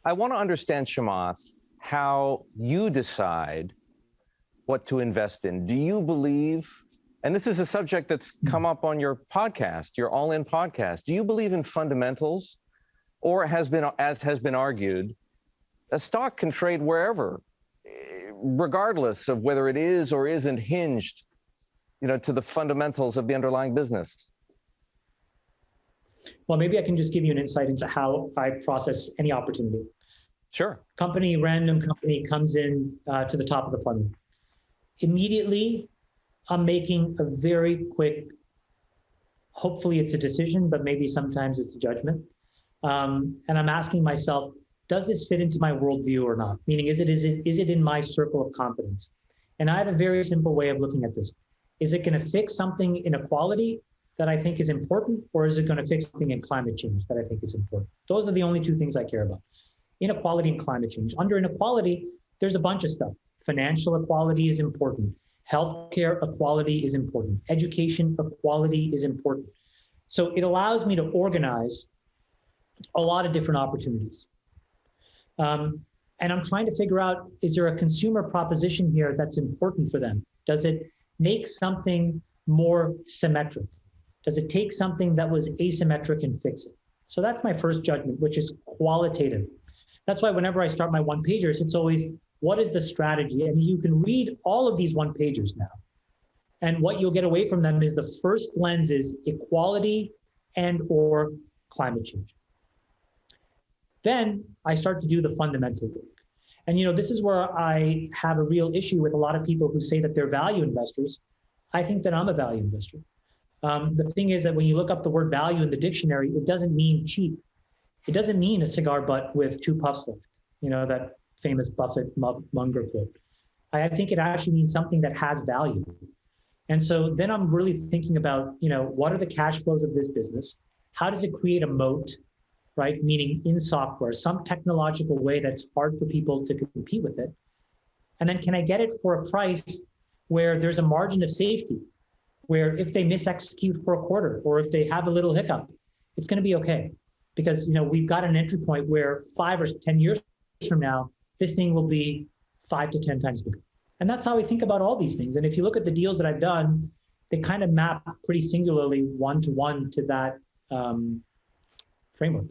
I want to understand, Chamath, how you decide what to invest in. Do you believe, and this is a subject that's come up on your podcast, your All In podcast, do you believe in fundamentals, or as has been argued, a stock can trade wherever, regardless of whether it is or isn't hinged, to the fundamentals of the underlying business? Well, maybe I can just give you an insight into how I process any opportunity. Sure. Random company comes in to the top of the funnel. Immediately, I'm making a very quick, hopefully it's a decision, but maybe sometimes it's a judgment. And I'm asking myself, does this fit into my worldview or not? Meaning, is it in my circle of competence? And I have a very simple way of looking at this. Is it going to fix something in inequality that I think is important, or is it going to fix something in climate change that I think is important? Those are the only two things I care about. Inequality and climate change. Under inequality, there's a bunch of stuff. Financial equality is important. Healthcare equality is important. Education equality is important. So it allows me to organize a lot of different opportunities. And I'm trying to figure out, is there a consumer proposition here that's important for them? Does it make something more symmetric? Does it take something that was asymmetric and fix it? So that's my first judgment, which is qualitative. That's why whenever I start my one-pagers, it's always, what is the strategy? And you can read all of these one-pagers now. And what you'll get away from them is the first lens is equality and or climate change. Then I start to do the fundamental work. And this is where I have a real issue with a lot of people who say that they're value investors. I think that I'm a value investor. The thing is that when you look up the word value in the dictionary, it doesn't mean cheap. It doesn't mean a cigar butt with 2 puffs left, that famous Buffett Munger quote. I think it actually means something that has value. And so then I'm really thinking about, what are the cash flows of this business? How does it create a moat, right? Meaning in software, some technological way that's hard for people to compete with it. And then can I get it for a price where there's a margin of safety, where if they misexecute for a quarter or if they have a little hiccup, it's going to be okay. Because we've got an entry point where 5 or 10 years from now, this thing will be 5 to 10 times bigger. And that's how we think about all these things. And if you look at the deals that I've done, they kind of map pretty singularly one-to-one to that framework.